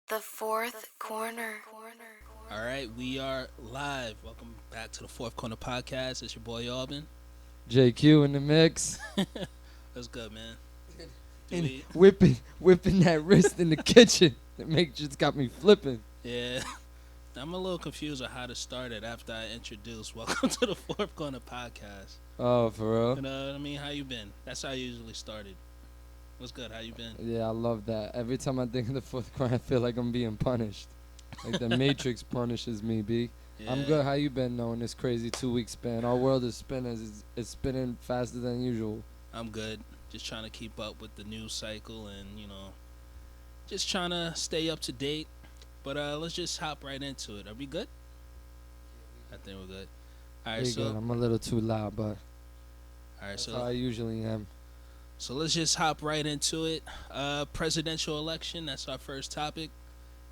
The fourth corner. All right, we are live. Welcome back to the Fourth Corner Podcast. It's your boy Alvin. JQ in the mix That's good, man. Do and we? whipping that wrist in the kitchen. That make just got me flipping. Yeah. I'm a little confused on how to start it after I introduce. Welcome to the Fourth Corner Podcast. Oh, for You real? know what I mean? How you been? That's how I usually started. What's good? How you been? Yeah, I love that. Every time I think of the fourth quarter, I feel like I'm being punished. Like the Matrix punishes me, B. Yeah. I'm good. How you been knowing this crazy 2 week span? Our world is spinning. It's spinning faster than usual. I'm good. Just trying to keep up with the news cycle and, just trying to stay up to date. But let's just hop right into it. Are we good? I think we're good. All right, Pretty so good. I'm a little too loud, but all right, that's so how I usually am. So let's just hop right into it. Presidential election, that's our first topic.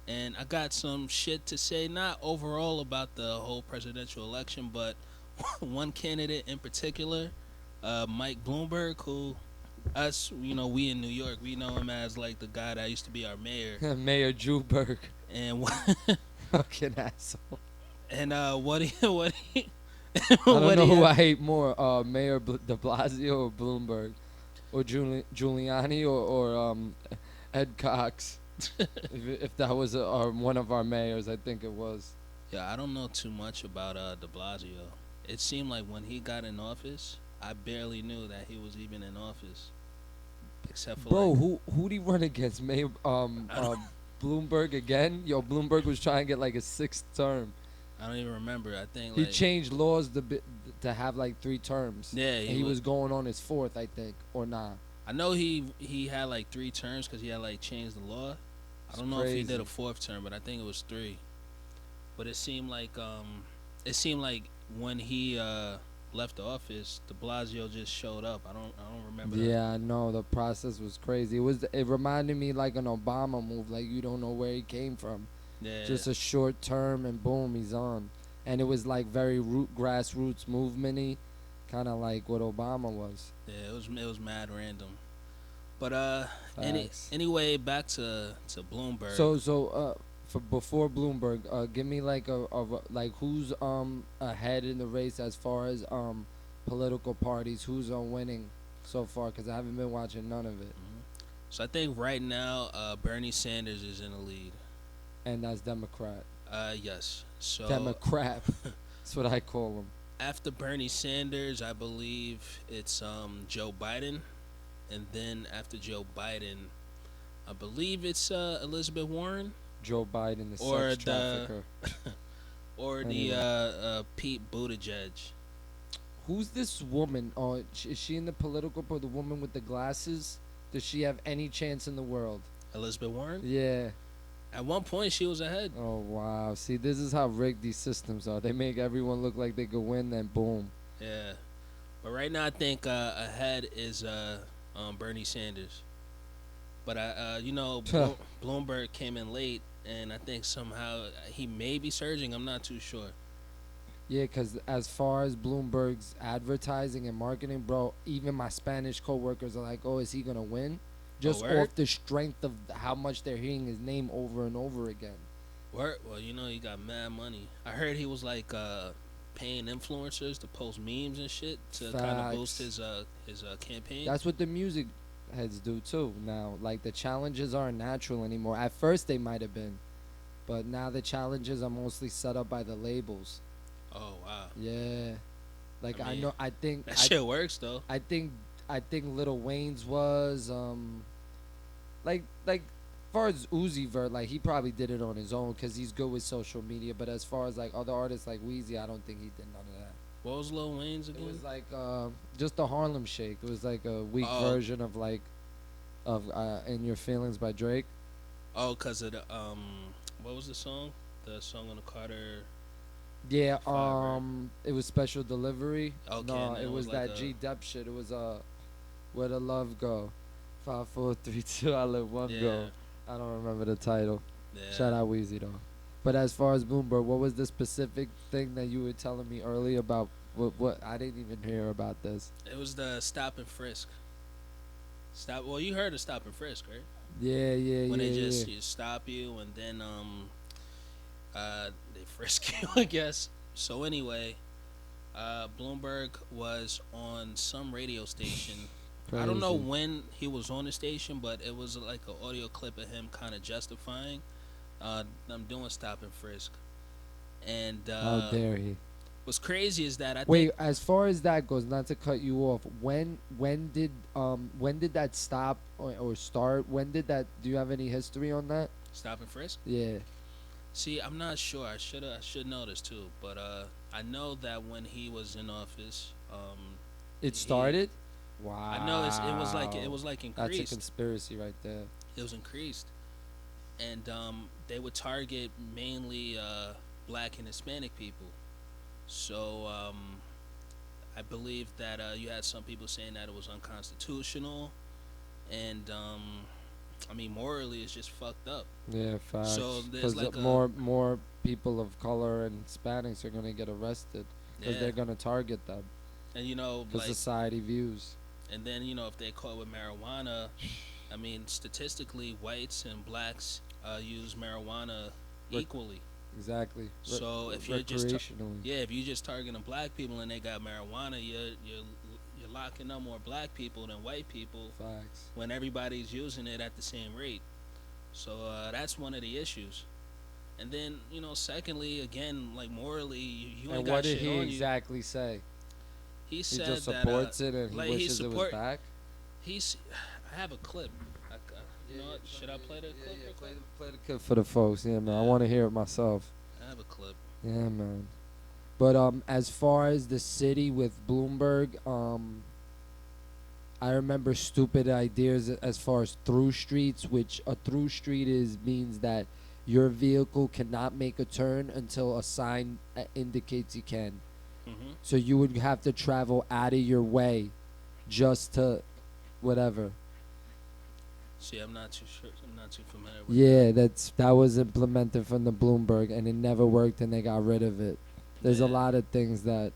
And I got some shit to say, not overall about the whole presidential election, but one candidate in particular, Mike Bloomberg, who we in New York, we know him as like the guy that used to be our mayor. Mayor Juberg. And Fucking asshole. what he I don't what know he who had- I hate more, Mayor De Blasio or Bloomberg, or Giuliani or Ed Cox. if that was one of our mayors, I think it was. Yeah, I don't know too much about De Blasio. It seemed like when he got in office, I barely knew that he was even in office, except for Bro, like, who'd he run against? Mayor I don't, Bloomberg again? Yo, Bloomberg was trying to get like a sixth term. I don't even remember. I think He like changed laws to have like 3 terms. yeah, And he was going on his fourth, I think, or nah. I know he had like 3 terms because he had like changed the law. I It's don't know if he did a crazy. fourth term, but I think it was 3. But it seemed like when he left the office, De Blasio just showed up. I don't remember. That. Yeah, I know the process was crazy. It reminded me like an Obama move, like you don't know where he came from. Yeah, Just a short term and boom, he's on. And it was like very grassroots movementy, kind of like what Obama was. yeah, it was mad random. But Facts. anyway, back to Bloomberg. So for before Bloomberg, give me like like who's ahead in the race as far as political parties, who's winning so far? Because I haven't been watching none of it, Mhm. So I think right now Bernie Sanders is in the lead. and that's Democrat. Yes. So Democrat. That's what I call them. after Bernie Sanders, I believe it's Joe Biden, and then after Joe Biden, I believe it's Elizabeth Warren Joe Biden, the or sex trafficker. or the Anyway. Pete Buttigieg. Who's this woman? Oh, is she in the political part? The woman with the glasses? Does she have any chance in the world? Elizabeth Warren. Yeah. At one point, she was ahead. Oh wow. See, this is how rigged these systems are. They make everyone look like they could win, then boom. Yeah, but right now I think ahead is Bernie Sanders. But Bloomberg came in late, and I think somehow he may be surging. I'm not too sure. Yeah, because as far as Bloomberg's advertising and marketing, bro, even my Spanish coworkers are like, "Oh, is he gonna win?" Just word? off the strength of how much they're hearing his name over and over again. Well, he got mad money. I heard he was like paying influencers to post memes and shit to kind of boost Facts. his campaign. That's what the music heads do too. Now, like the challenges aren't natural anymore. At first, they might have been, but now the challenges are mostly set up by the labels. Oh wow, Yeah, like I I mean, know. I think. that shit works though. I think. I think Little Wayne's was like far as Uzi Vert, like he probably did it on his own because he's good with social media. But as far as like other artists like Weezy, I don't think he did none of that. What was Lil Wayne's It again? was like just the Harlem Shake. It was like a weak Oh. version of like of In Your Feelings by Drake. Oh, cause of the what was the song? The song on the Carter. Yeah, Fire. it was Special Delivery. Okay, No, and then it was like that G Dep shit. It was Where the Love Go, 5, 4, 3, 2, I let one yeah, go. I don't remember the title. yeah. Shout out Weezy though. But as far as Bloomberg, what was the specific thing that you were telling me earlier about? What I didn't even hear about this. It was the stop and frisk. Stop. Well, you heard of stop and frisk, right? Yeah, yeah, when yeah, they just yeah. you stop you and then they frisk you, I guess. So anyway, Bloomberg was on some radio station. I don't know Crazy. when he was on the station, but it was like an audio clip of him kind of justifying them doing stop and frisk. And How dare he? what's crazy is that I think Wait, as far as that goes, not to cut you off, when did that stop or start? When did that? Do you have any history on that? stop and frisk. Yeah, See, I'm not sure. I should know this too, but I know that when he was in office, it he started. Wow. I know it was like That's a increased. conspiracy right there. It was increased, and they would target mainly black and Hispanic people. So I believe that you had some people saying that it was unconstitutional, and I mean morally it's just fucked up. Yeah, facts. So there's Because like a more people of color and Hispanics are gonna get arrested because yeah, they're gonna target them and you know for like society views. and then you know if they caught with marijuana, I mean statistically whites and blacks use marijuana Rec- equally. Exactly. So if you're just recreationally. yeah, if you just targeting black people and they got marijuana, you're locking up more black people than white people Facts. when everybody's using it at the same rate. So that's one of the issues. And then you know, secondly, again, like morally, you ain't And got what did shit he on you. exactly say? He He said just that supports it and he like he wishes it was support. back. He's. I have a clip. You know what? Should I play the clip? Real quick? Play the clip for the folks. Yeah, man. I want to hear it myself. I have a clip. Yeah, man. But as far as the city with Bloomberg, I remember stupid ideas as far as through streets, which a through street is means that your vehicle cannot make a turn until a sign indicates you can. Mm-hmm. So you would have to travel out of your way just to whatever. See, I'm not too sure. I'm not too familiar with. Yeah, that was implemented from the Bloomberg and it never worked and they got rid of it. There's a Yeah. lot of things that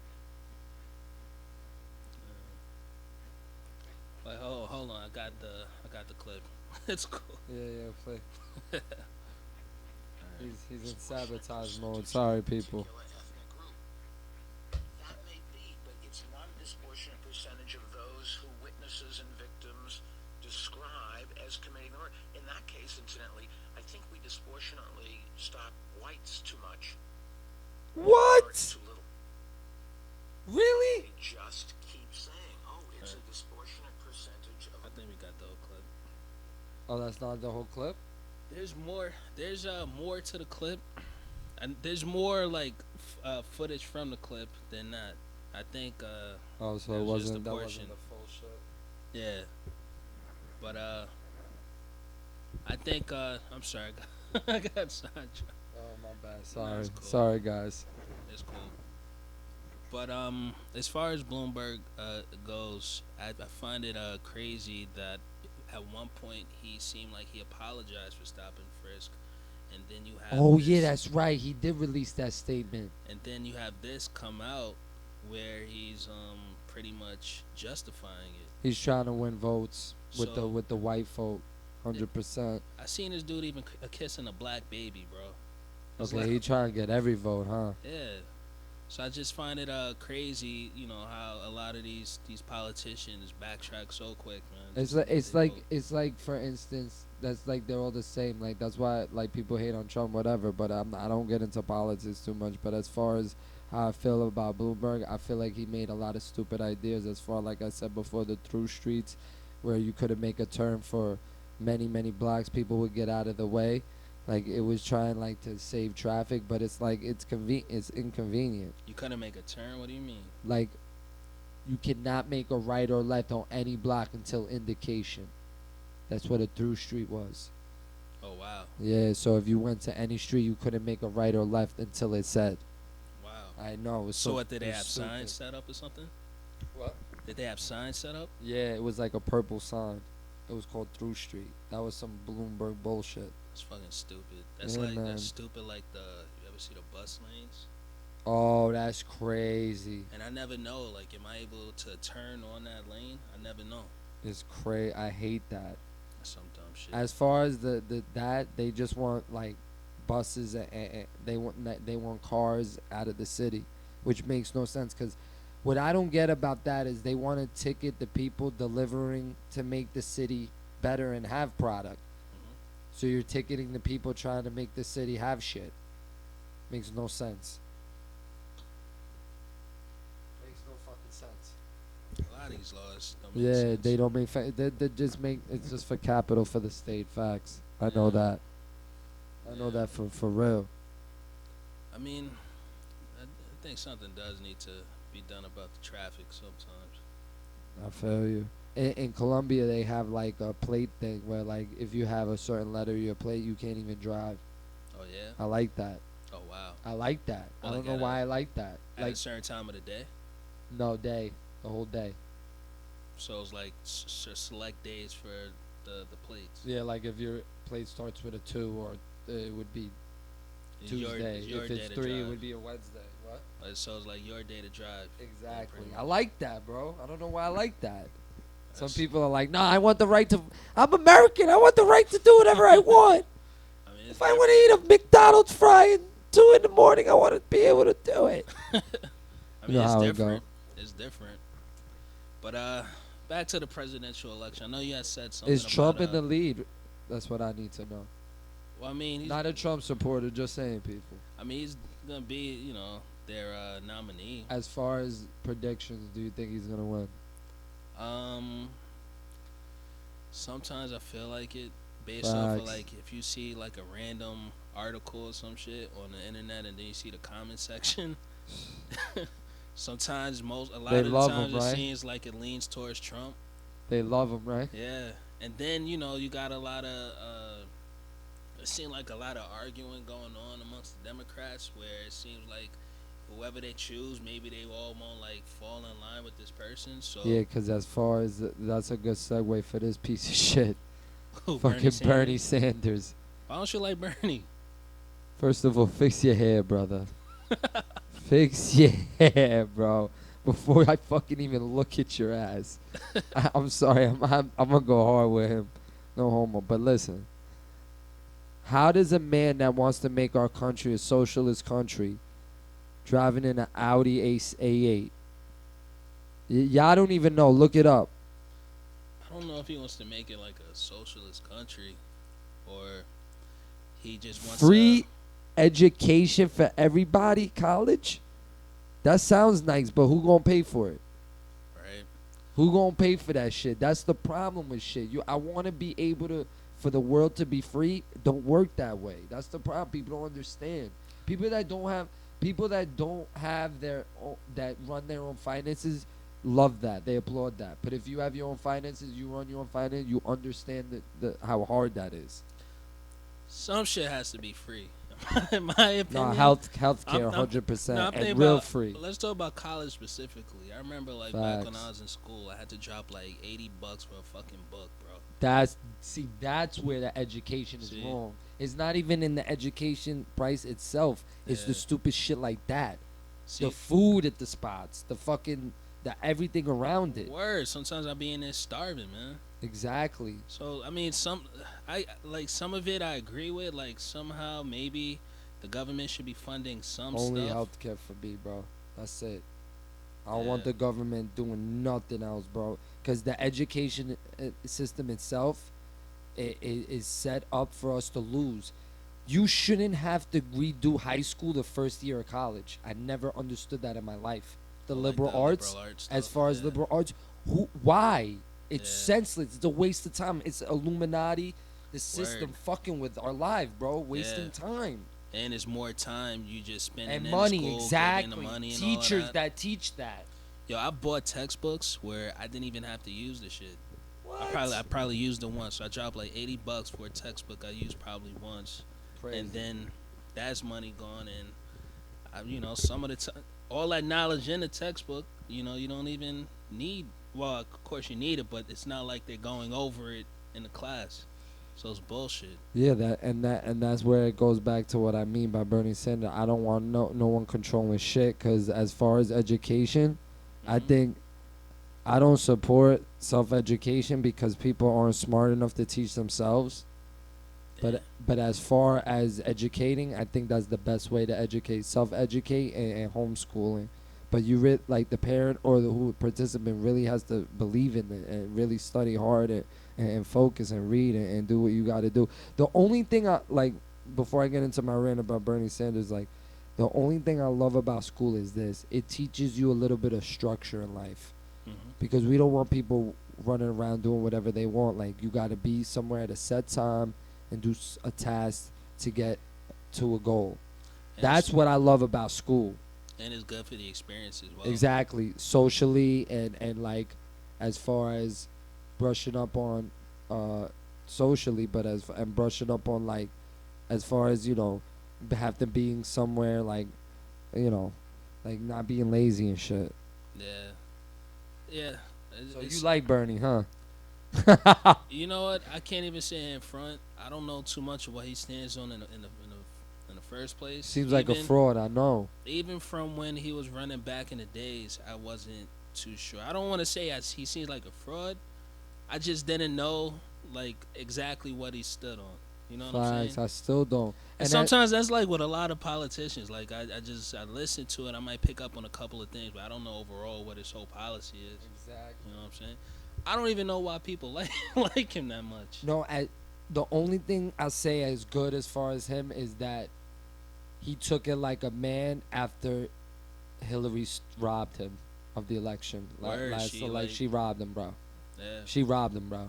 Like, oh, hold on. I got the clip. It's cool. yeah, play. He's in sabotage mode. Sorry, people. That may be, but it's not a disproportionate percentage of those who witnesses and victims describe as committing the murder. In that case, incidentally, I think we disproportionately stop whites too much. What? Too little. Really? They just keep saying, oh, it's a disproportionate percentage of I think we got the whole clip. Oh, that's not the whole clip? There's more. There's more to the clip, and there's more like footage from the clip than that. I think. Oh, so It it was just wasn't a that portion. wasn't the full shit. Yeah. But I think I'm sorry. I got sidetracked. Oh, my bad. Nah, Sorry. it's cool. Sorry, guys. It's cool. But as far as Bloomberg goes, I find it crazy that at one point he seemed like he apologized for stopping frisk, and then you have Oh, this, yeah, that's right. He did release that statement. and then you have this come out where he's pretty much justifying it. He's trying to win votes with So- the white folk. 100%. I seen this dude even kissing a black baby, bro. It's Okay, like- he trying to get every vote, huh? Yeah. So I just find it crazy, you know, how a lot of these politicians backtrack so quick, man. It's Just like because it's they like vote. it's like for instance, that's like they're all the same. Like that's why like people hate on Trump, whatever. But I don't get into politics too much. But as far as how I feel about Bloomberg, I feel like he made a lot of stupid ideas. As far like I said before, the through streets, where you couldn't make a turn for many blocks, people would get out of the way. Like it was trying like to save traffic, but it's like it's inconvenient. You couldn't make a turn. What do you mean? Like you cannot make a right or left on any block until indication. That's what a through street was. Oh wow, Yeah, so if you went to any street, you couldn't make a right or left until it said. wow. I know. It was So what did they it was have stupid. signs set up or something? What? Did they have signs set up? Yeah, it was like a purple sign. It was called Through Street. That was some Bloomberg bullshit. It's fucking stupid. That's Yeah, like man. that's stupid. Like you ever see the bus lanes? Oh, that's crazy. And I never know. Like, am I able to turn on that lane? I never know. It's crazy. I hate that. That's some dumb shit. As far as the that they just want like buses and they want cars out of the city, which makes no sense. Because what I don't get about that is they want to ticket the people delivering to make the city better and have product. So you're ticketing the people trying to make the city have shit. Makes no sense. Makes no fucking sense. A lot of these laws don't make Yeah, sense. they don't make. They just make. It's just for capital for the state. Facts. I know Yeah. that. I know that for real. I mean, I think something does need to be done about the traffic sometimes. I feel you. In Colombia, they have like a plate thing where like if you have a certain letter of your plate, you can't even drive. Oh yeah. I like that. Oh wow. I like that. Well, I don't like know why I like that. At Like a certain time of the day. no day, the whole day. So it's like select days for the plates. Yeah, like if your plate starts with a 2, or it would be It's Tuesday. your If day it's to 3, it drive. would be a Wednesday. What? So it's like your day to drive. Exactly. pretty I much. like that, bro. I don't know why I like that. Some That's- people are like, nah, I want the right to. I'm American. I want the right to do whatever I want. I mean, it's If I want to eat a McDonald's fry at 2 in the morning, I want to be able to do it. I You mean, know it's how it different. It's different. But back to the presidential election. I know you had said something. Is Trump about, in the lead? That's what I need to know. Well, I mean, he's, Not a Trump supporter, just saying, people. I mean, he's gonna be, their nominee. As far as predictions, do you think he's gonna win? Sometimes I feel like it, based off of Facts. like if you see like a random article or some shit on the internet, and then you see the comment section. Sometimes a lot They of the love times him, it right? seems like it leans towards Trump. They love him, right? Yeah, and then you got a lot of it seemed like a lot of arguing going on amongst the Democrats, where it seems like whoever they choose, maybe they all won't like fall in line with this person. So Yeah, because as far as that's a good segue for this piece of shit, Who, fucking Sanders? Bernie Sanders. Why don't you like Bernie? First of all, fix your hair, brother. Fix your hair, bro. Before I fucking even look at your ass. I'm sorry. I'm gonna go hard with him. No homo. But listen. How does a man that wants to make our country a socialist country driving in an Audi A8? Y'all don't even know. Look it up. I don't know if he wants to make it like a socialist country, or he just wants Free education for everybody, college? That sounds nice, but who gonna pay for it? right? Who gonna pay for that shit? That's the problem with shit. I want to be able to, for the world to be free. Don't work that way. That's the problem. People don't understand. People that don't have their own, that run their own finances, love that. They applaud that. But if you have your own finances, you run your own finance, you understand how hard that is. Some shit has to be free, in my opinion. No, healthcare, I'm 100%, No, I'm thinking and real about, free. Let's talk about college specifically. I remember like back when Facts. I was in school, I had to drop like $80 for a fucking book, bro. That's where the education is See? wrong. It's not even in the education price itself. It's the Yeah. stupid shit like that. See, The food at the spots, the everything around it. word. Sometimes I be in there starving, man. Exactly. So I mean, some some of it I agree with. Like somehow maybe the government should be funding some Only stuff. healthcare for me, bro. That's it. I don't want Yeah. the government doing nothing else, bro. Because the education system itself is set up for us to lose. You shouldn't have to redo high school the first year of college. I never understood that in my life. The Like liberal the arts, liberal arts as stuff, far as yeah. liberal arts, why? It's Yeah. senseless. It's a waste of time. It's Illuminati, the system Word. fucking with our life, bro. Wasting Yeah. time. And it's more time you just spending And in money, school, getting exactly. the money and all of Teachers that. that teach that. Yo, I bought textbooks where I didn't even have to use the shit. What? I probably used it once. So I dropped like $80 for a textbook I used probably once, Crazy. and then that's money gone. And some of the all that knowledge in the textbook, you don't even need. Well, of course you need it, but it's not like they're going over it in the class. So it's bullshit. Yeah, that's where it goes back to what I mean by Bernie Sanders. I don't want no one controlling shit. Cause as far as education, I Mhm. think I don't support self-education because people aren't smart enough to teach themselves. But as far as educating, I think that's the best way to educate. Self-educate and homeschooling. But like the parent or the who participant really has to believe in it and really study hard and focus and read and do what you got to do. The only thing I like before I get into my rant about Bernie Sanders, like the only thing I love about school is this: it teaches you a little bit of structure in life. Because we don't want people running around doing whatever they want. Like you got to be somewhere at a set time and do a task to get to a goal. And That's what I love about school. And it's good for the experience as well. Exactly, socially and like as far as brushing up on socially, but and brushing up on like as far as have to being somewhere like like not being lazy and shit. Yeah. Yeah. So you like Bernie, huh? You know what? I can't even say in front. I don't know too much of what he stands on in the first place. Seems like a fraud, I know. Even from when he was running back in the days, I wasn't too sure. I don't want to say he seems like a fraud. I just didn't know like exactly what he stood on. You know what I'm saying? I still don't. And sometimes that's like with a lot of politicians. Like I listen to it. I might pick up on a couple of things, but I don't know overall what his whole policy is. Exactly. You know what I'm saying? I don't even know why people like him that much. No, the only thing I say as good as far as him is that he took it like a man after Hillary robbed him of the election. She robbed him, bro. Yeah. She robbed him, bro.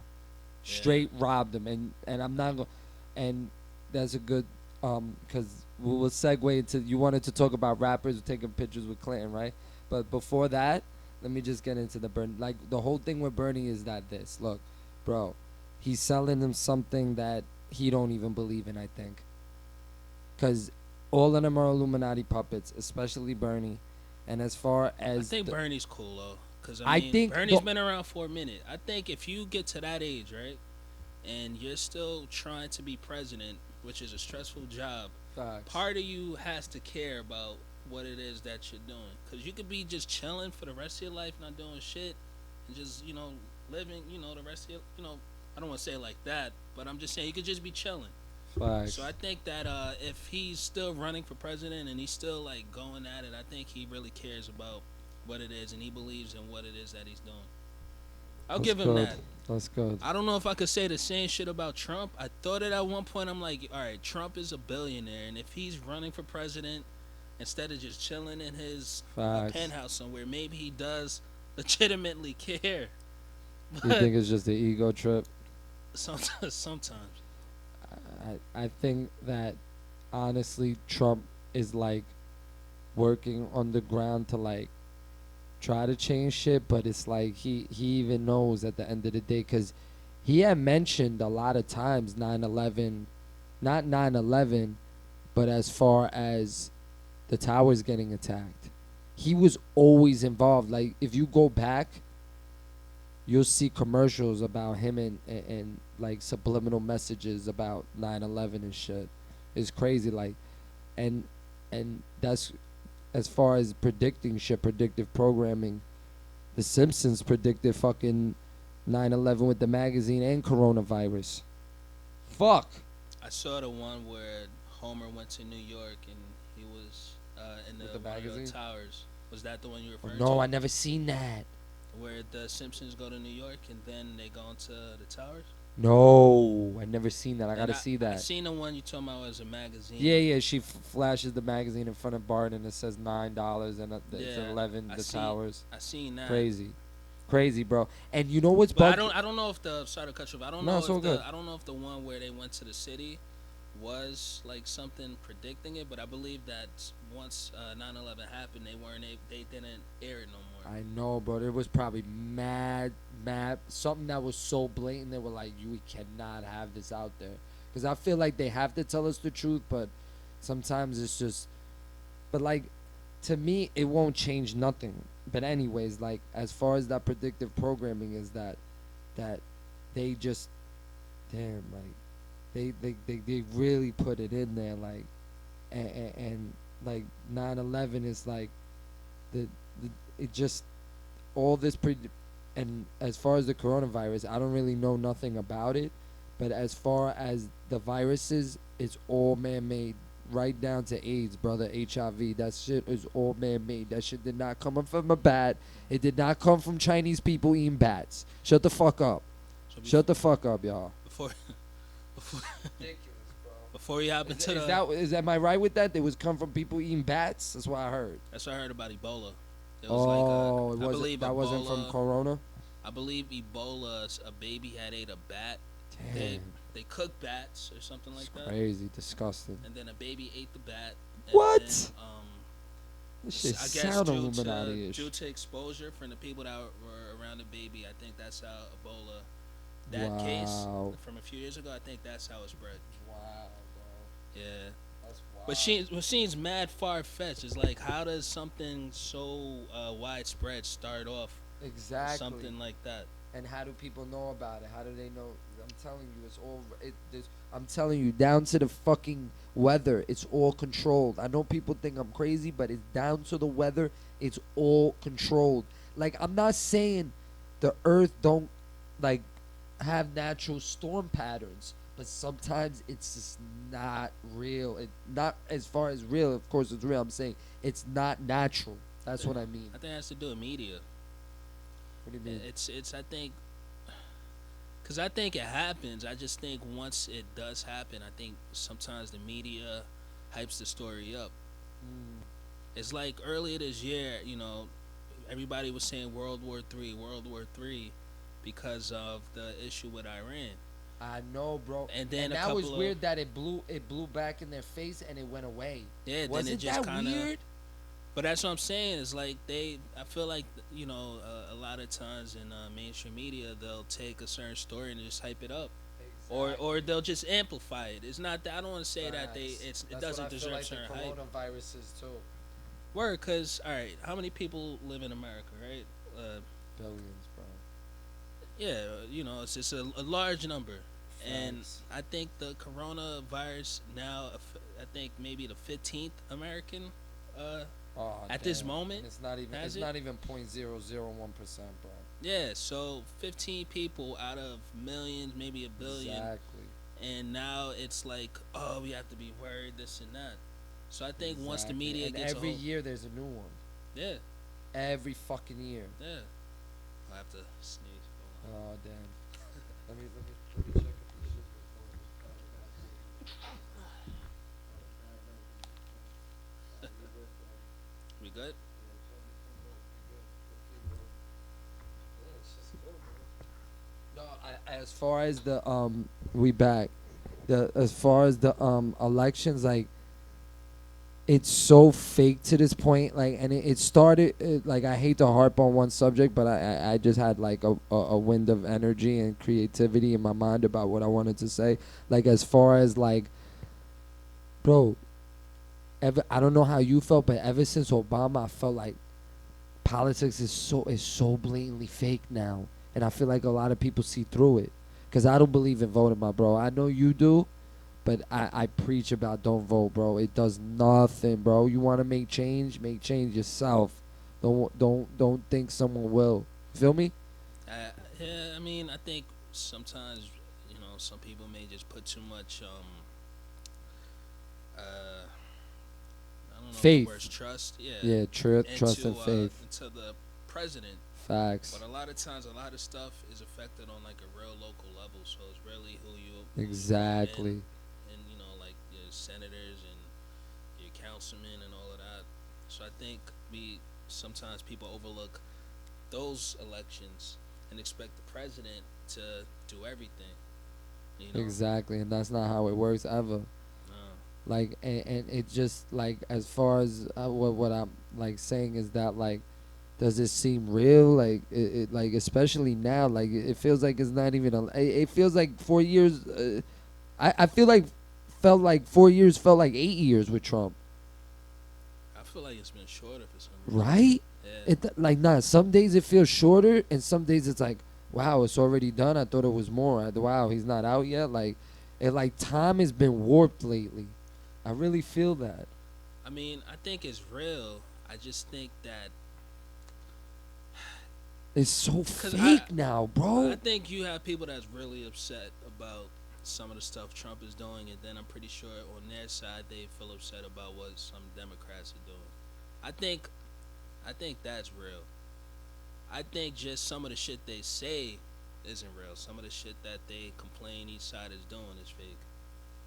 Straight robbed him, and I'm not going. And that's a good because we'll segue into you wanted to talk about rappers taking pictures with Clinton, right? But before that, let me just get into the Bernie. Like the whole thing with Bernie is that look, bro, he's selling them something that he don't even believe in. I think, because all of them are Illuminati puppets, especially Bernie. And as far as I think Bernie's cool though, because I think Bernie's been around for a minute. I think if you get to that age, right, and you're still trying to be president, which is a stressful job, part of you has to care about what it is that you're doing, because you could be just chilling for the rest of your life, not doing shit, and just living, the rest of your, I don't want to say it like that, but I'm just saying you could just be chilling. Facts. So I think that if he's still running for president and he's still like going at it, I think he really cares about what it is and he believes in what it is that he's doing. I'll give him that. That's good. I don't know if I could say the same shit about Trump. I thought it at one point. I'm like, all right, Trump is a billionaire, and if he's running for president instead of just chilling in his penthouse somewhere, maybe he does legitimately care. But you think it's just an ego trip? Sometimes. I think that honestly Trump is like working on the ground to like try to change shit, but it's like he even knows at the end of the day, because he had mentioned a lot of times 9/11, not 9/11, but as far as the towers getting attacked, he was always involved. Like if you go back, you'll see commercials about him and like subliminal messages about 9/11 and shit. It's crazy, like, and that's as far as predicting shit, predictive programming. The Simpsons predicted fucking 9/11 with the magazine and coronavirus. Fuck. I saw the one where Homer went to New York and he was in the magazine towers. Was that the one you referred to? No, I never seen that. Where the Simpsons go to New York and then they go into the towers? No, I never seen that. I gotta see that. I seen the one you talking about as a magazine. Yeah. She flashes the magazine in front of Bart and it says $9 and it's 11. Towers. I seen that. Crazy, bro. And you know what's but I don't know if sorry to cut you off. I don't know if the one where they went to the city was like something predicting it, but I believe that once 9/11 happened, they didn't air it no more. I know, bro. It was probably mad, something that was so blatant. They were like, "We cannot have this out there," because I feel like they have to tell us the truth, but sometimes it's just. But like, to me, it won't change nothing. But anyways, like as far as that predictive programming is that they just, damn, like. They really put it in there, like, and like 9/11 is like it just all this and as far as the coronavirus, I don't really know nothing about it. But as far as the viruses, it's all man-made. Right down to AIDS, brother. HIV. That shit is all man-made. That shit did not come from a bat. It did not come from Chinese people eating bats. Shut the fuck up. So Shut the fuck up, y'all. before before Ridiculous, bro. before we hop into the Am I right with that? It was come from people eating bats. That's what I heard. that's what I heard about Ebola. It was Oh, like it wasn't. That wasn't from Ebola- Corona. I believe Ebola. A baby had ate a bat. Damn, They cooked bats or something like it's that, crazy, disgusting. and then a baby ate the bat. And What? Then, This shit I guess sound due Illuminati-ish. to exposure from the people that were around the baby, I think that's how Ebola. That case Wow. from a few years ago, I think that's how it spread. Wow, bro. Yeah. That's wild. But what seems mad far fetched is like, how does something so widespread start off with Exactly. something like that? And how do people know about it? How do they know? I'm telling you, it's all. I'm telling you, down to the fucking weather, it's all controlled. I know people think I'm crazy, but it's down to the weather. It's all controlled. Like, I'm not saying the Earth don't like have natural storm patterns, but sometimes it's just not real. It not as far as real. Of course, it's real. I'm saying it's not natural. That's what I mean. I think it has to do with media. What do you mean? It's I think, because I think it happens. I just think once it does happen, I think sometimes the media hypes the story up. Mm. It's like earlier this year, everybody was saying World War III, because of the issue with Iran. I know, bro. And then a that was couple of- weird that it blew back in their face and it went away. Yeah, then Wasn't it just that kind of. weird? But that's what I'm saying. Is like I feel like a lot of times in mainstream media they'll take a certain story and just hype it up, or they'll just amplify it. It's not that I don't want to say that it doesn't deserve certain hype. Coronaviruses too. Word, cause all right, how many people live in America, right? Billions, bro. Yeah, it's just a large number, and Facts. I think the coronavirus now, I think maybe the 15th American. Oh, At this damn. moment, It's not even. has It's it? not even 0.001%, bro. Yeah, so 15 people out of millions, maybe a billion, Exactly. and now it's like, oh, we have to be worried, this and that. So I think once the Exactly. media and gets every a hold, year there's a new one. yeah, Every fucking year. yeah, I have to sneeze. Hold on. Oh damn. let me check if this shit's We good? No, as far as the we back. As far as the elections, like it's so fake to this point, like, and it started like, I hate to harp on one subject, but I just had like a wind of energy and creativity in my mind about what I wanted to say. Like, as far as like, bro, I don't know how you felt, but ever since Obama, I felt like politics is so blatantly fake now, and I feel like a lot of people see through it. Cause I don't believe in voting, my bro. I know you do, but I preach about don't vote, bro. It does nothing, bro. You want to make change yourself. Don't think someone will. Feel me? Yeah, I mean, I think sometimes some people may just put too much I don't know Faith. if the word's trust. Yeah. Yeah, trust and faith. Into the president. Facts. But a lot of times, a lot of stuff is affected on like a real local level. So it's really who you Exactly. and like your senators and your councilmen and all of that. So I think sometimes people overlook those elections and expect the president to do everything. Exactly, and that's not how it works ever. Like, and it just like, as far as what I'm like saying is that, like, does it seem real? Like it like, especially now, like it feels like it's not even it feels like 4 years. I feel like felt like 4 years felt like 8 years with Trump. I feel like it's been shorter for some reason. Right? Yeah. It some days it feels shorter, and some days it's like, wow, it's already done. I thought it was more. Wow, he's not out yet. Like, time has been warped lately. I really feel that. I mean, I think it's real. I just think that is so 'Cause fake now, bro. I think you have people that's really upset about some of the stuff Trump is doing, and then I'm pretty sure on their side they feel upset about what some Democrats are doing. I think, I think that's real. I think just some of the shit they say isn't real. Some of the shit that they complain each side is doing is fake.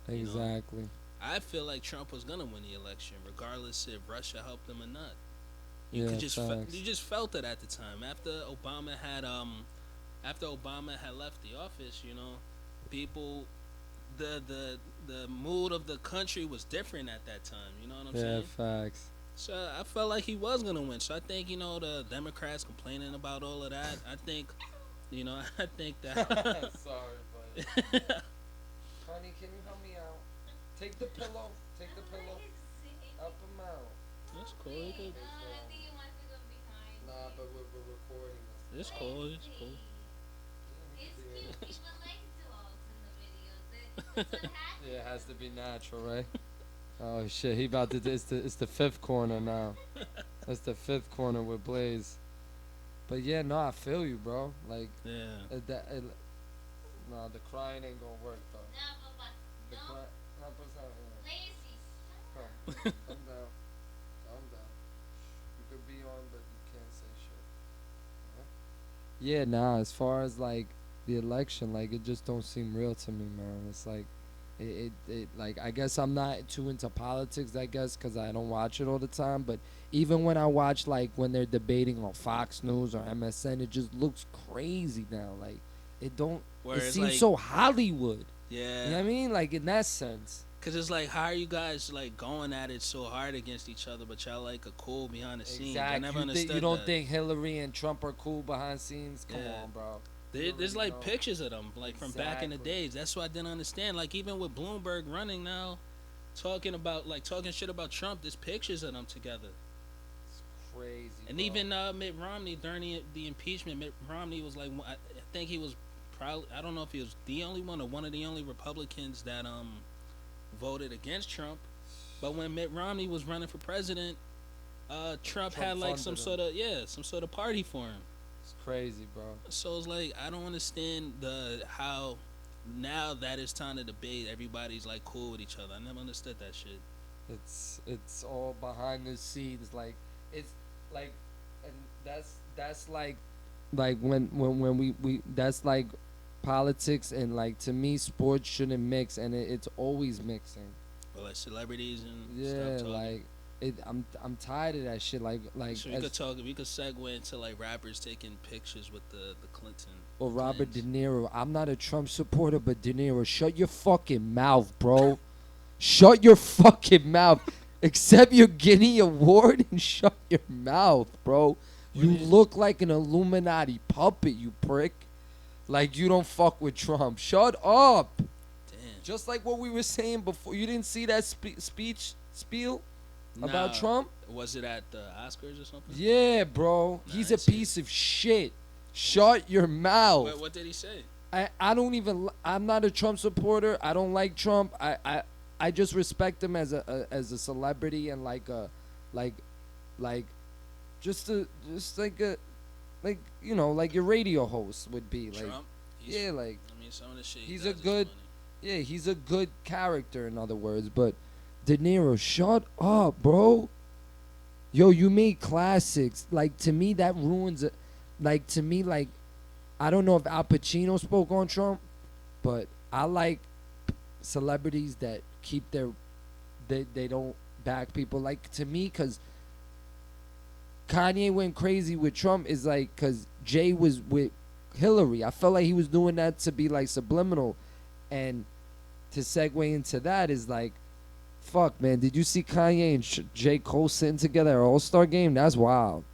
You know? Exactly. I feel like Trump was gonna win the election, regardless if Russia helped him or not. You Yeah, could just facts. you just felt it at the time after Obama had left the office. You know, people the mood of the country was different at that time. You know what I'm Yeah, saying? facts. So I felt like he was gonna win. So I think the Democrats complaining about all of that. I think I think that. Sorry, buddy. Honey, can you help me out? Take the pillow. Take the pillow. Help him out. That's cool. You could- Nah, but we're recording this. It's cool. It's cool. Yeah, it has to be natural, right? Oh shit, he about to. It's the fifth corner now. That's the fifth corner with Blaze. But yeah, no, I feel you, bro. Like Yeah. nah, the crying ain't gonna work though. The crying. Calm down. Calm down. You could be on, but you can't say shit. Huh? Yeah, nah. As far as like the election, like it just don't seem real to me, man. It's like, it like I guess I'm not too into politics, I guess, because I don't watch it all the time. But even when I watch like when they're debating on Fox News or MSN, it just looks crazy now. Like it don't. Where it it's seems like- so Hollywood. Yeah. You know what I mean? Like in that sense. Cause it's like, how are you guys like going at it so hard against each other, but y'all like a cool behind the scenes? I never understood You don't that. think Hillary and Trump are cool behind scenes? Come Yeah. on, bro. There's already like know. pictures of them, like from back in the Exactly. days. That's what I didn't understand. Like even with Bloomberg running now, talking shit about Trump, there's pictures of them together. It's crazy. And bro. even Mitt Romney during the impeachment, Mitt Romney was like, I think he was probably, I don't know if he was the only one or one of the only Republicans that voted against Trump. But when Mitt Romney was running for president, Trump had like some funded him. sort of party for him. It's crazy, bro. So it's like I don't understand how now that it's time to debate, everybody's like cool with each other. I never understood that shit. It's all behind the scenes. Like it's like, and that's like when we that's like politics, and like to me sports shouldn't mix, and it's always mixing. But like celebrities and Yeah, stuff talking. like I'm tired of that shit. Like So we could segue into like rappers taking pictures with the Clinton. or Robert De twins. Niro. I'm not a Trump supporter, but De Niro, shut your fucking mouth, bro. Shut your fucking mouth. Accept your Guinea Award and shut your mouth, bro. You What is- look like an Illuminati puppet, you prick. Like you don't fuck with Trump. Shut up. Damn. Just like what we were saying before. You didn't see that spiel about Nah, Trump? Was it at the Oscars or something? Yeah, bro. Nah, He's I a see. piece of shit. Shut your mouth. What did he say? I don't even. I'm not a Trump supporter. I don't like Trump. I just respect him as a celebrity and like just like a like like your radio host would be like. Trump? Yeah, like I mean, some of the shit. he's he a does is good- funny. yeah, he's a good character in other words. But De Niro, shut up, bro. Yo, you made classics. Like to me, that ruins it. Like to me, like I don't know if Al Pacino spoke on Trump, but I like celebrities that keep they don't back people. Like to me, cause Kanye went crazy with Trump is like cause Jay was with Hillary. I felt like he was doing that to be like subliminal, and to segue into that is like, fuck man, did you see Kanye and J Cole sitting together at All-Star game? That's wild.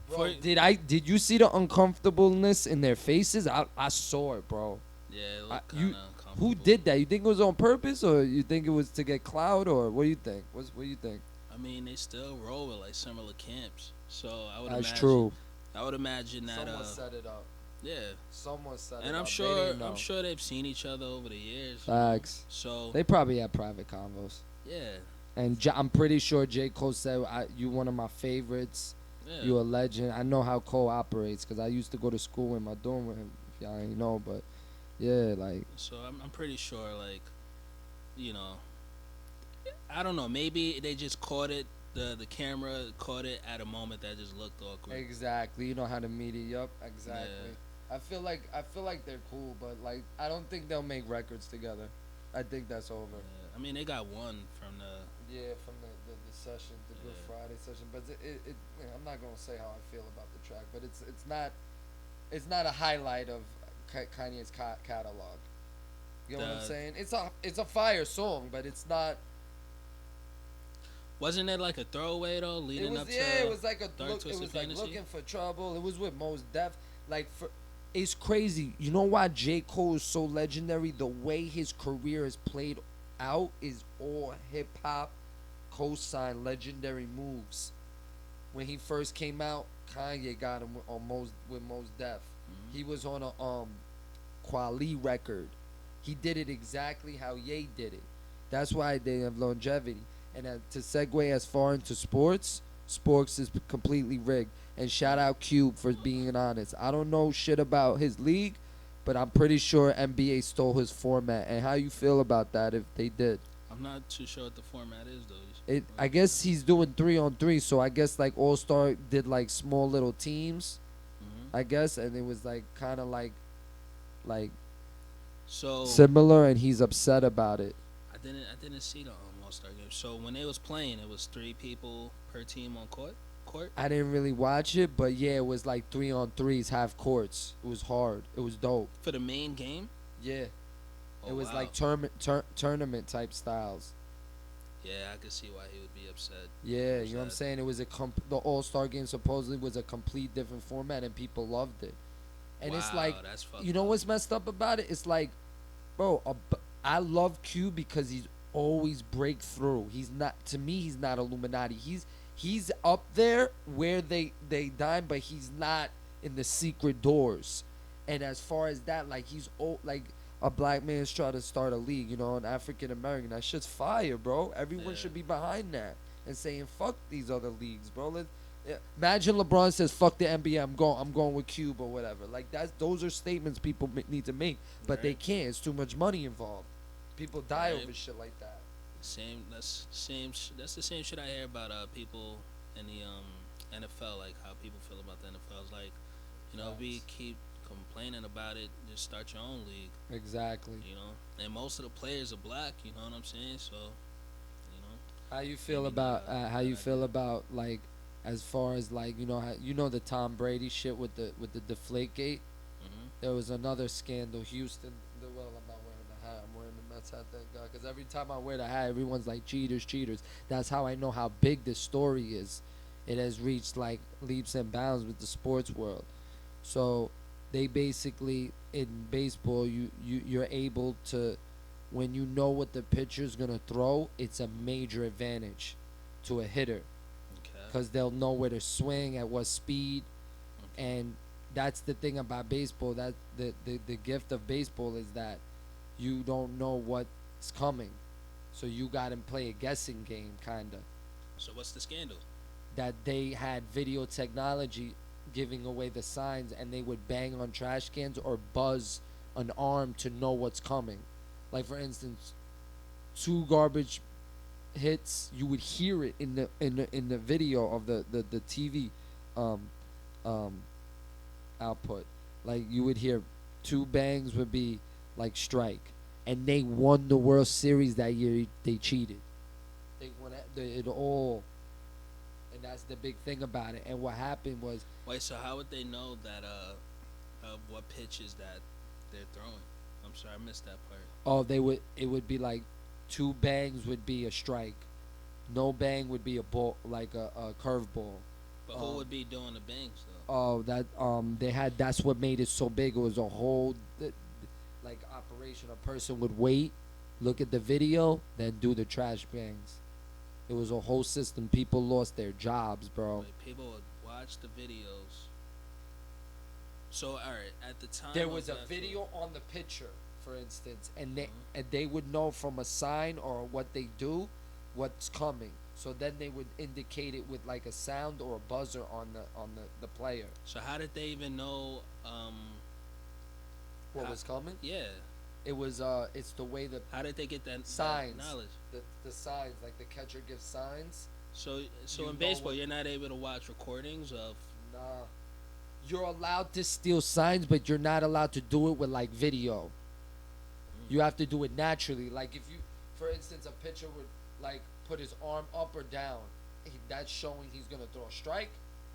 For- Did you see the uncomfortableness in their faces? I saw it, bro. Yeah, it I- looked you- kinda Who uncomfortable. did that? You think it was on purpose, or you think it was to get clout, or what do you think? What do you think? I mean, they still roll with like similar camps, so I would That's imagine. true. I would imagine that. set it up. Yeah, Someone set and I'm sure they've seen each other over the years. you know? Facts. So They probably had private convos. yeah, And I'm pretty sure J. Cole said, "You one of my favorites." Yeah. You a legend. I know how Cole operates because I used to go to school in my dorm with him. If y'all ain't know, but yeah, like So I'm pretty sure, like, you know, I don't know. Maybe they just caught it. The camera caught it at a moment that just looked awkward. exactly. You know how the media. Yup, exactly. I feel like they're cool, but like I don't think they'll make records together. I think that's over. Yeah. I mean, they got one from the. Yeah, from the session, the Good Yeah. Friday session. But I'm not gonna say how I feel about the track, but it's not a highlight of Kanye's catalog. You know what I'm The- saying? It's a fire song, but it's not. Wasn't it like a throwaway though, It leading was up to? it was like a Dark look. It Twisted was like Fantasy? looking for trouble. It was with Mos Def. Like for, it's crazy. You know why J. Cole is so legendary? The way his career is played out is all hip hop, cosign legendary moves. When he first came out, Kanye got him with Mos Def. Mhm. He was on a Quali record. He did it exactly how Ye did it. That's why they have longevity. And to segue as far into sports is completely rigged. And shout out Cube for being honest. I don't know shit about his league, but I'm pretty sure NBA stole his format. And how you feel about that if they did? I'm not too sure what the format is though. I guess he's doing 3-on-3, so I guess like All Star did like small little teams, Mhm. I guess, and it was like kind of like So similar, and he's upset about it. I didn't see the All-Star game. So when they was playing, it was 3 people per team on court. I didn't really watch it, but yeah, it was like 3-on-3s, half courts. It was hard. It was dope. For the main game. Yeah, Oh, it was wow. like tournament type styles. Yeah, I could see why he would be upset. Yeah, you know what I'm Sad. saying? It was the All Star game supposedly was a complete different format, and people loved it. And it's Wow, like, that's fucked you know up. what's messed up about it? It's like, bro, I love Q because he's always breakthrough. He's not, to me, he's not Illuminati. He's up there where they dine, but he's not in the secret doors. And as far as that, like he's old, like a black man's trying to start a league, you know, an African American. That shit's fire, bro. Everyone Yeah. should be behind that and saying fuck these other leagues, bro. Imagine LeBron says fuck the NBA. I'm going with Cube or whatever. Like those are statements people need to make, but they Right. can't. It's too much money involved. People die Right. over shit like that. That's the same shit I hear about people in the NFL, like how people feel about the NFL. It's like, you know, we Facts. keep complaining about it, just start your own league, Exactly. you know. And most of the players are black, you know what I'm saying? So, you know, How you feel Maybe about not a how bad you feel idea. about like as far as like you know the Tom Brady shit with the Deflate Gate. hmm There was another scandal. Houston. Well, I'm not wearing the hat. I'm wearing the Mets hat. Thank God. Because every time I wear the hat, everyone's like cheaters, cheaters. That's how I know how big this story is. It has reached like leaps and bounds with the sports world. So they basically in baseball, you're able to, when you know what the pitcher's gonna throw, it's a major advantage to a hitter okay. because they'll know where to swing at what speed, Okay. and that's the thing about baseball. That the gift of baseball is that you don't know what's coming, so you got to play a guessing game, kinda. So what's the scandal? That they had video technology giving away the signs, and they would bang on trash cans or buzz an arm to know what's coming. Like for instance, 2 garbage hits, you would hear it in the video of the TV um output. Like you would hear 2 bangs would be like strike, and they won the World Series that year. They cheated. They won it all, and that's the big thing about it. And what happened was, Wait, so how would they know that of what pitches that they're throwing? I'm sorry, I missed that part. oh, it would be like 2 bangs would be a strike, no bang would be a ball, like a curveball. But who would be doing the bangs though? Oh, that they had. That's what made it so big. It was a whole like operation. A person would wait, look at the video, then do the trash bangs. It was a whole system. People lost their jobs, bro. Like, people would watch the videos. So all right, at the time There of was a that- video on the pitcher, for instance, and Mhm. they would know from a sign or what they do, what's coming. So then they would indicate it with like a sound or a buzzer on the player. So how did they even know? What How- was coming? Yeah. It was it's the way the How did they get that signs, knowledge? the signs, like the catcher gives signs. So You in know baseball, what- you're not able to watch recordings of. Nah. You're allowed to steal signs, but you're not allowed to do it with like video. You have to do it naturally. Like if you, for instance, a pitcher would like put his arm up or down. That's showing he's gonna throw a strike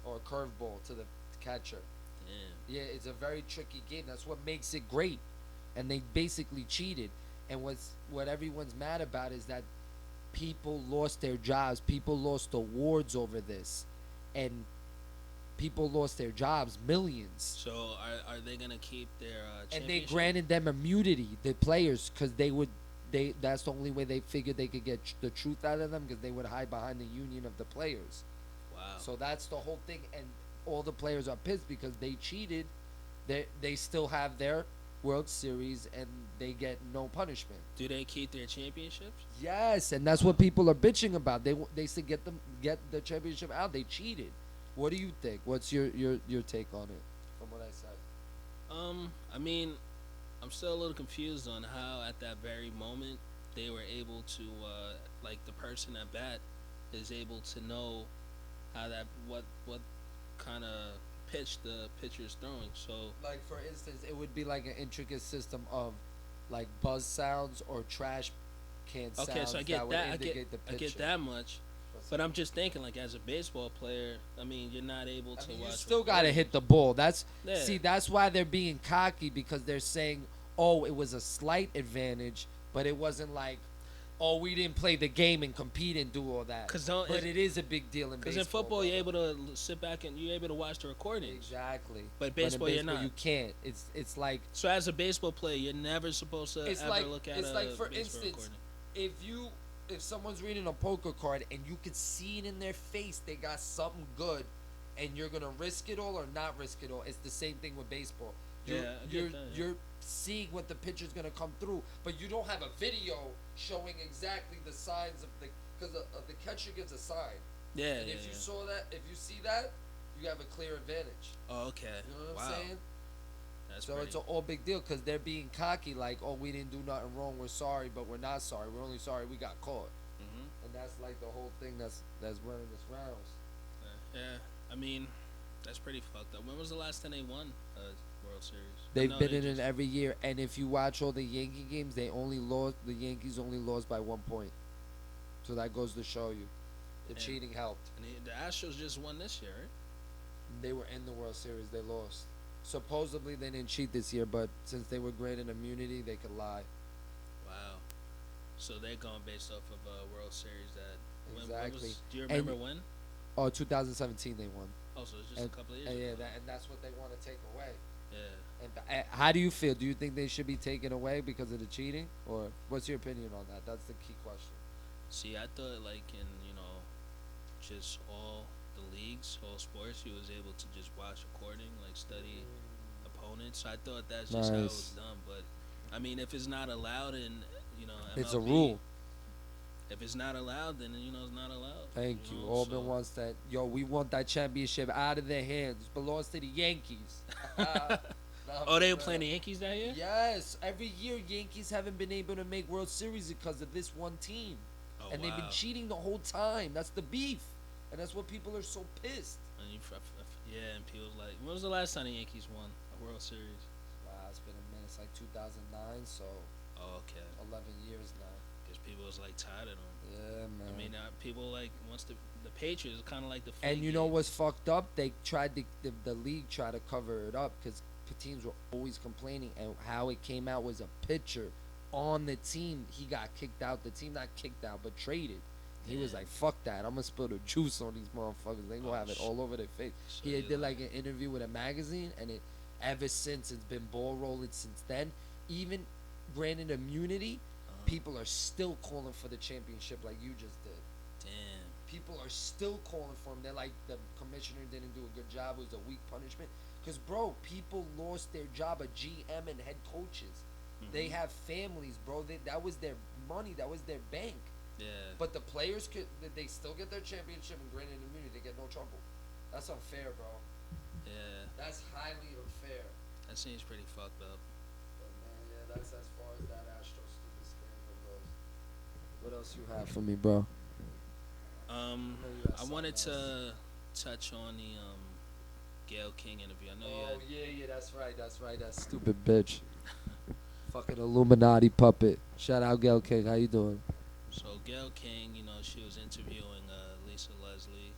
or a curveball to the catcher. Damn. Yeah, it's a very tricky game. That's what makes it great. And they basically cheated. And what everyone's mad about is that people lost their jobs. People lost awards over this. And people lost their jobs, millions. So are they gonna keep their And they championship? granted them immunity, the players, because that's the only way they figured they could get the truth out of them, because they would hide behind the union of the players. Wow. So that's the whole thing, and all the players are pissed because they cheated. They still have their World Series and they get no punishment. Do they keep their championships? Yes, and that's what people are bitching about. They said get the championship out. They cheated. What do you think? What's your take on it from what I said? I mean, I'm still a little confused on how at that very moment they were able to, like the person at bat is able to know how that what kind of pitch the pitcher's throwing. So Like for instance, it would be like an intricate system of like buzz sounds or trash can sounds okay, so I get that would that. indicate the I pitcher. get that much. But I'm just thinking, like, as a baseball player, I mean, you're not able to I mean, watch. you still got to recordings. hit the ball. That's Yeah. see, that's why they're being cocky, because they're saying, "Oh, it was a slight advantage, but it wasn't like, oh, we didn't play the game and compete and do all that." 'Cause don't- but it is a big deal in Because baseball. in football, brother. you're able to sit back and you're able to watch the recordings. Exactly. But baseball, in you're not. You can't. It's like So as a baseball player, you're never supposed to It's ever like- look at it's a like, for baseball instance, recording. if someone's reading a poker card and you could see it in their face they got something good, and you're gonna risk it all or not risk it all. It's the same thing with baseball. You're Yeah, I get you're, that, yeah. you're seeing what the pitcher's gonna come through, but you don't have a video showing exactly the signs of because the catcher gives a sign. Yeah, And yeah, if you yeah. saw that, if you see that, you have a clear advantage. Oh, okay. You know what wow. I'm saying? That's So pretty, it's an all big deal because they're being cocky, like, oh, we didn't do nothing wrong, we're sorry, but we're not sorry. We're only sorry we got caught. Mhm. And that's like the whole thing that's running its rounds. Yeah, I mean, that's pretty fucked up. When was the last time they won a World Series? They've No, been they in it just- every year, and if you watch all the Yankee games, the Yankees only lost by 1 point. So that goes to show you, the Yeah. cheating helped. And the Astros just won this year, right? They were in the World Series, they lost. Supposedly they didn't cheat this year, but since they were granted immunity, they could lie. Wow. So they're going based off of a World Series that. When Exactly. was, do you And- remember when? Oh, 2017 they won. Oh, so it's just And- a couple of years. And yeah, ago. and that's what they want to take away. Yeah. And how do you feel? Do you think they should be taken away because of the cheating, or what's your opinion on that? That's the key question. See, I thought like in just all the leagues, all sports, you was able to just watch recording, like study opponents. So I thought that's just how it was Nice. done. But I mean, if it's not allowed in MLB, It's a rule. If it's not allowed, then it's not allowed. Thank you. know, Auburn so- wants that. Yo, we want that championship out of their hands. Belongs to the Yankees. Oh, they were playing the Yankees that year. Yes, every year Yankees haven't been able to make World Series because of this one team, Oh, and wow. they've been cheating the whole time. That's the beef, and that's what people are so pissed. And yeah, and people's like, when was the last time the Yankees won a World Series? Wow, it's been a minute. It's like 2009, so Oh, okay. 11 years now. Because people was like tired of them. Yeah, man. I mean, people like once the Patriots kind of like the. And you know Flake what's fucked up? They tried the league tried to cover it up because teams were always complaining, and how it came out was a pitcher on the team. He got kicked out. The team not kicked out, but traded. He was Yeah. like, "Fuck that! I'm gonna spill the juice on these motherfuckers. They gonna Oh, have it all over their face." So He you did like an interview with a magazine, and ever since it's been ball rolling since then. Even granted immunity, people are still calling for the championship like you just did. Damn. People are still calling for him. They're like, the commissioner didn't do a good job. It was a weak punishment. Because, bro, people lost their job, a GM and head coaches. They have families, bro. That was their money. That was their bank. Yeah. But the players they still get their championship and granted immunity. They get no trouble. That's unfair, bro. Yeah. That's highly unfair. That seems pretty fucked up. But man, yeah, that's as far as that Astro stupid scandal goes. What else you have for me, bro? know you had I wanted something to touch on the Gail King interview. I know you Oh had. yeah, that's right, that stupid bitch. Fucking Illuminati puppet. Shout out Gail King, how you doing? So Gail King, she was interviewing Lisa Leslie.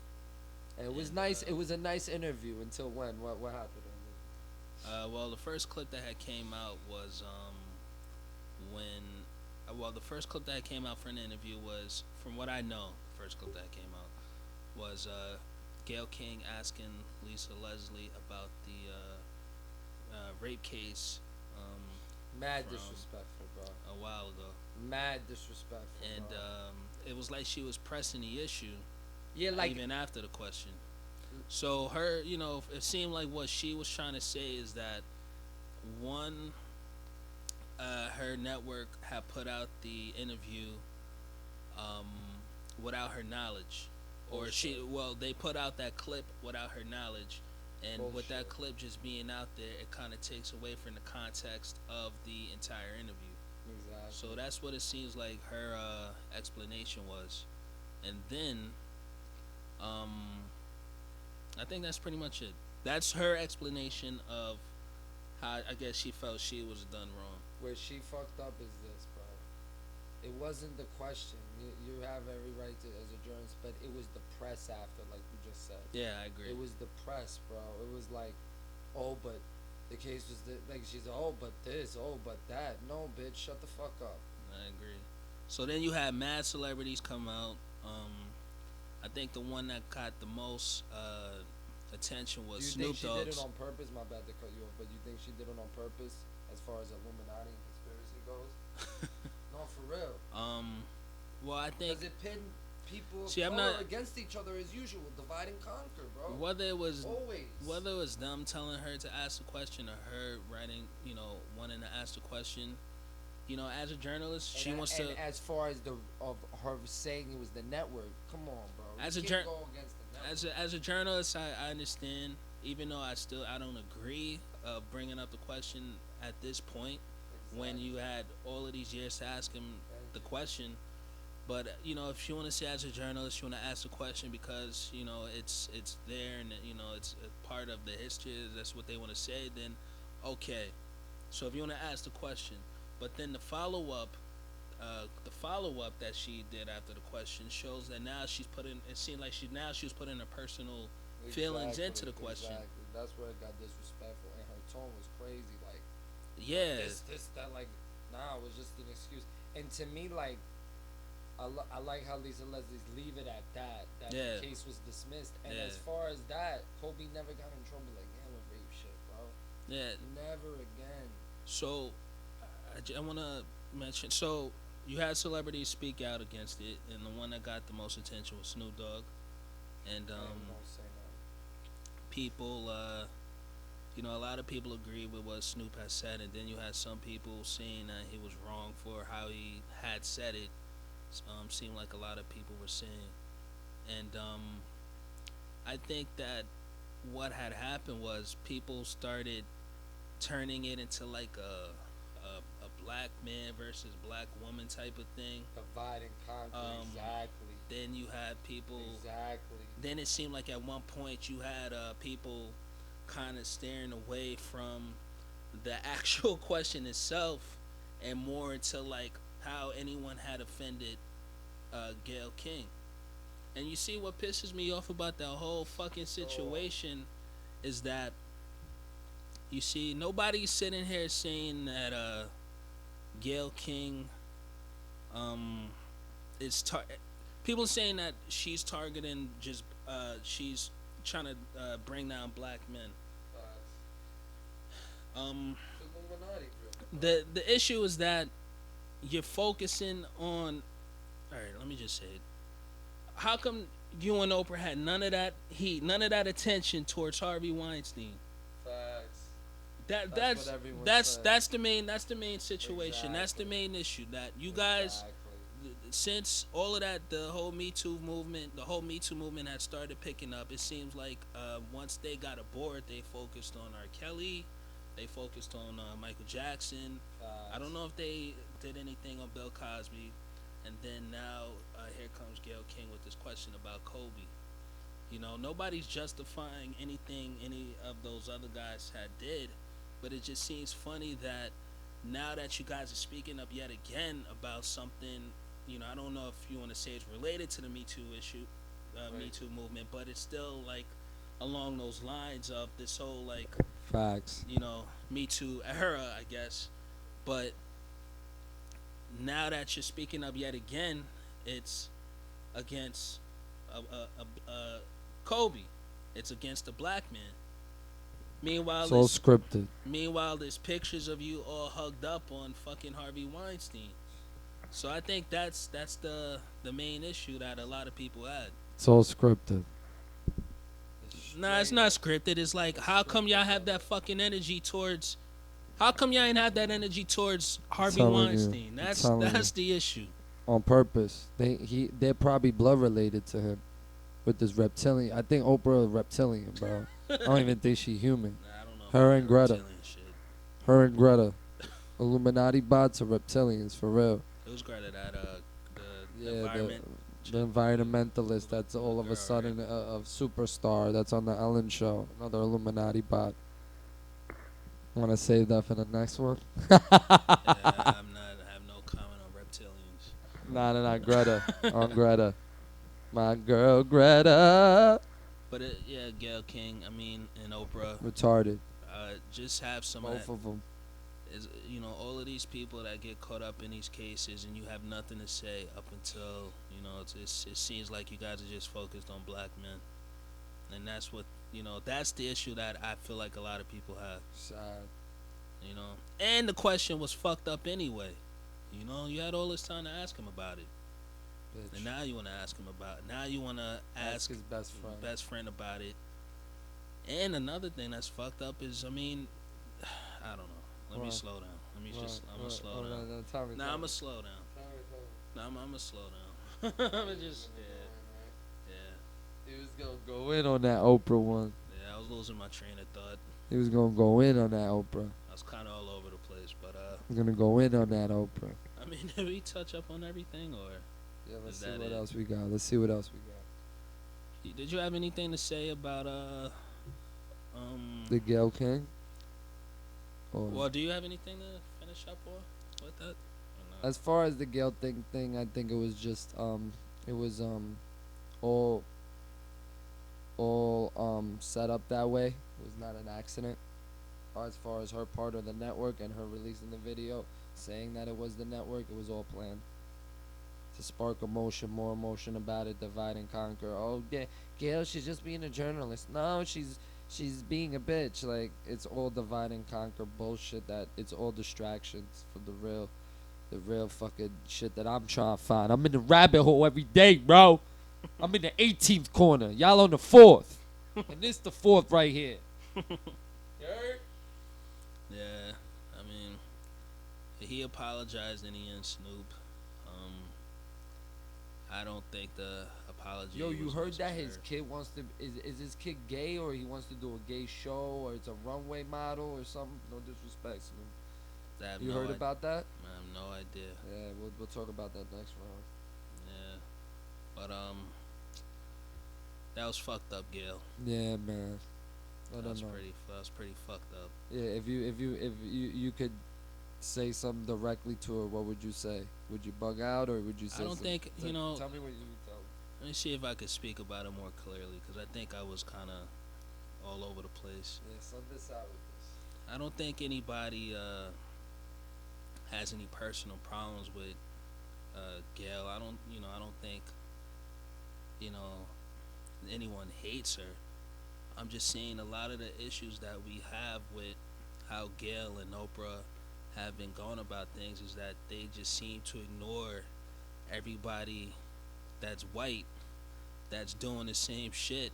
And it was And, nice. It was a nice interview until when? What happened? Well, the first clip that had came out was when. Well, the first clip that came out for an interview was, from what I know, the first clip that came out was Gail King asking Lisa Leslie about the rape case Mad from disrespectful, bro. a while ago, Mad disrespectful. and bro. it was like she was pressing the issue Yeah, like even after the question. So her, it seemed like what she was trying to say is that one, her network had put out the interview without her knowledge, or they put out that clip without her knowledge, and with that Bullshit. clip just being out there, it kind of takes away from the context of the entire interview. exactly. So that's what it seems like her explanation was, and then I think that's pretty much it. That's her explanation of how I guess she felt she was done wrong. Where she fucked up is this, bro. It wasn't the question. You have every right to as a journalist, but it was the press after, like you just said. Yeah, I agree. It was the press, bro. It was like, oh, but the case was like she's oh, but this, oh, but that. No, bitch, shut the fuck up. I agree. So then you had mad celebrities come out. I think the one that got the most attention Do was you Snoop think she did Dogg's. it on purpose? My bad to cut you off, but you think she did it on purpose as far as Illuminati and conspiracy goes? No, for real. Well, I think Because it pinned people of See, I'm color not- against each other as usual, divide and conquer, bro. whether it was Always. them telling her to ask the question or her writing, wanting to ask the question, as a journalist, she wants to. And as far as of her saying it was the network, come on, bro. As You a can't jour- go against the network. As a journalist, I understand, even though I don't agree bringing up the question at this point when you had all of these years to ask him the question. But if you want to say as a journalist, you want to ask the question because it's there and it's a part of the history. That's what they want to say. Then okay. So if you want to ask the question, but then the follow up that she did after the question shows that now she's putting. It seemed like she was putting her personal feelings into the question. Exactly. That's where it got disrespectful, and her tone was crazy. Like Yeah. this, that. Like, nah, it was just an excuse. And to me, like, I like how Lisa Leslie's leave it at that. That Yeah. the case was dismissed. And Yeah. as far as that, Kobe never got in trouble again with rape shit, bro. Yeah. Never again. So I want to mention. So you had celebrities speak out against it, and the one that got the most attention was Snoop Dogg, and I ain't gonna say nothing. people. A lot of people agree with what Snoop has said, and then you had some people saying that he was wrong for how he had said it. Seemed like a lot of people were saying, and I think that what had happened was people started turning it into like a black man versus black woman type of thing. Divide and conquer. Exactly. Then you had people. Exactly. Then it seemed like at one point you had people kind of staring away from the actual question itself and more into like how anyone had offended Gail King. And you see what pisses me off about that whole fucking situation is that you see nobody's sitting here saying that Gail King is people saying that she's targeting just she's trying to bring down black men. Illuminati, The issue is that you're focusing on. All right, let me just say it. How come you and Oprah had none of that heat, none of that attention towards Harvey Weinstein? Facts. That's what everyone that's said. that's the main situation. That's the Exactly. main issue that you guys Exactly. since all of that, the whole Me Too movement had started picking up. It seems like once they got aboard, they focused on R. Kelly, they focused on Michael Jackson. I don't know if they did anything on Bill Cosby, and then now here comes Gayle King with this question about Kobe. You know, nobody's justifying anything any of those other guys had did, but it just seems funny that now that you guys are speaking up yet again about something, you know, I don't know if you want to say it's related to the Me Too issue, Me Too movement, but it's still like along those lines of this whole like, Facts. you know, Me Too era, I guess. But now that you're speaking up yet again, it's against Kobe. It's against a black man. Meanwhile, It's all scripted. there's pictures of you all hugged up on fucking Harvey Weinstein. So I think that's the main issue that a lot of people had. It's all scripted. Nah, it's not scripted. It's like, how come y'all have that fucking energy towards? How come y'all ain't have that energy towards Harvey Telling you. Weinstein? That's Telling that's the issue. On purpose. They're probably blood related to him with this reptilian. I think Oprah is reptilian, bro. I don't even think she human. Nah, I don't know. Her about and that Greta. reptilian shit. Her and Greta. Illuminati bots are reptilians for real. It was Greta that the Yeah, environment. the environmentalist that's all of Girl, a sudden a superstar that's on the Ellen show. Another Illuminati bot. Want to save that for the next one? Yeah, I have no comment on reptilians. Nah, Greta. On Greta. My girl Greta. But yeah, Gayle King, I mean, and Oprah, Retarded. just have some Both of them. is, you know, all of these people that get caught up in these cases and you have nothing to say up until, you know, it seems like you guys are just focused on black men, and that's what, you know, that's the issue that I feel like a lot of people have, Sad. you know. And the question was fucked up anyway, you know. You had all this time to ask him about it, Bitch. and now you want to ask him about it. Now you want to ask his best friend. about it. And another thing that's fucked up is, I mean, I don't know. Let me What? slow down. I'm gonna slow down. No, tell me. Nah, I'm gonna slow down. Nah, I'm gonna slow down. I'm just, yeah. He was gonna go in on that Oprah one. Yeah, I was losing my train of thought. He was gonna go in on that Oprah. I was kind of all over the place, but He's gonna go in on that Oprah. I mean, did we touch up on everything, or Yeah, let's Is see that what it? else we got. did you have anything to say about The Gayle King. Or Well, do you have anything to finish up with that? Or no? as far as the Gayle thing, I think it was just it was all set up that way. It was not an accident. As far as her part of the network and her releasing the video saying that it was the network, it was all planned to spark emotion, more emotion about it, divide and conquer. Oh yeah, Gayle, she's just being a journalist. No, she's being a bitch. Like, it's all divide and conquer bullshit. That it's all distractions for the real fucking shit that I'm trying to find. I'm in the rabbit hole every day, bro. I'm in the 18th corner. Y'all on the 4th, and this the 4th right here. Yeah, I mean, he apologized and he and Snoop. I don't think the apology. Yo, you was heard that necessary. his kid wants to is his kid gay, or he wants to do a gay show, or it's a runway model or something? No disrespect, Snoop. I have You no heard id- about that? I have no idea. Yeah, we'll talk about that next round. Yeah, but that was fucked up, Gail. Yeah, man. I That don't was know. pretty fucked up. Yeah, if you could say something directly to her, what would you say? Would you bug out, or would you say? I don't think, you know. Tell me what you would tell. Let me see if I could speak about it more clearly, because I think I was kind of all over the place. Yeah, send this out with this. I don't think anybody has any personal problems with Gail. I don't think, anyone hates her. I'm just saying a lot of the issues that we have with how Gail and Oprah have been going about things is that they just seem to ignore everybody that's white that's doing the same shit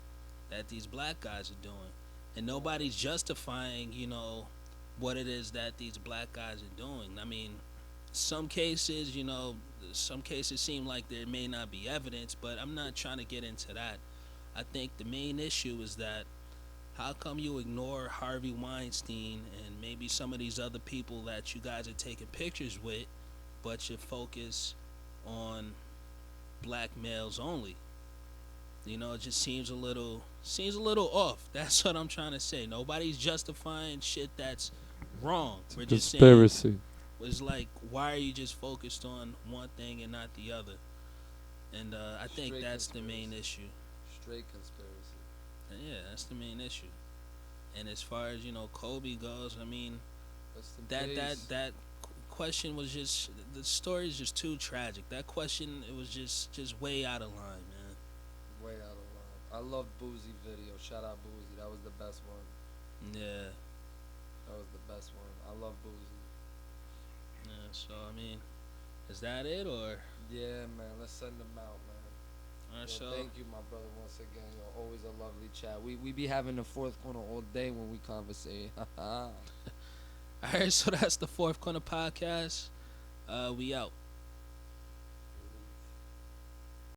that these black guys are doing. And nobody's justifying, what it is that these black guys are doing. I mean, some cases, some cases seem like there may not be evidence, but I'm not trying to get into that. I think the main issue is that how come you ignore Harvey Weinstein and maybe some of these other people that you guys are taking pictures with, but you focus on black males only? You know, it just seems a little off. That's what I'm trying to say. Nobody's justifying shit that's wrong. We're just saying Conspiracy. it's like, why are you just focused on one thing and not the other? And I think Straight that's the main conspiracy. issue. Straight conspiracy. And yeah, that's the main issue. And as far as Kobe goes, I mean, Rest in that peace. question was just, the story is just too tragic. That question, it was just way out of line, man. Way out of line. I love Boozy video. Shout out Boozy. That was the best one. Yeah. That was the best one. I love Boozy. Yeah. So I mean, is that it or? Yeah, man. Let's send them out, man. Alright, Yo, so thank you, my brother, once again. Yo, always a lovely chat. We be having the fourth corner all day when we conversate. alright, so that's the Fourth Corner podcast. We out.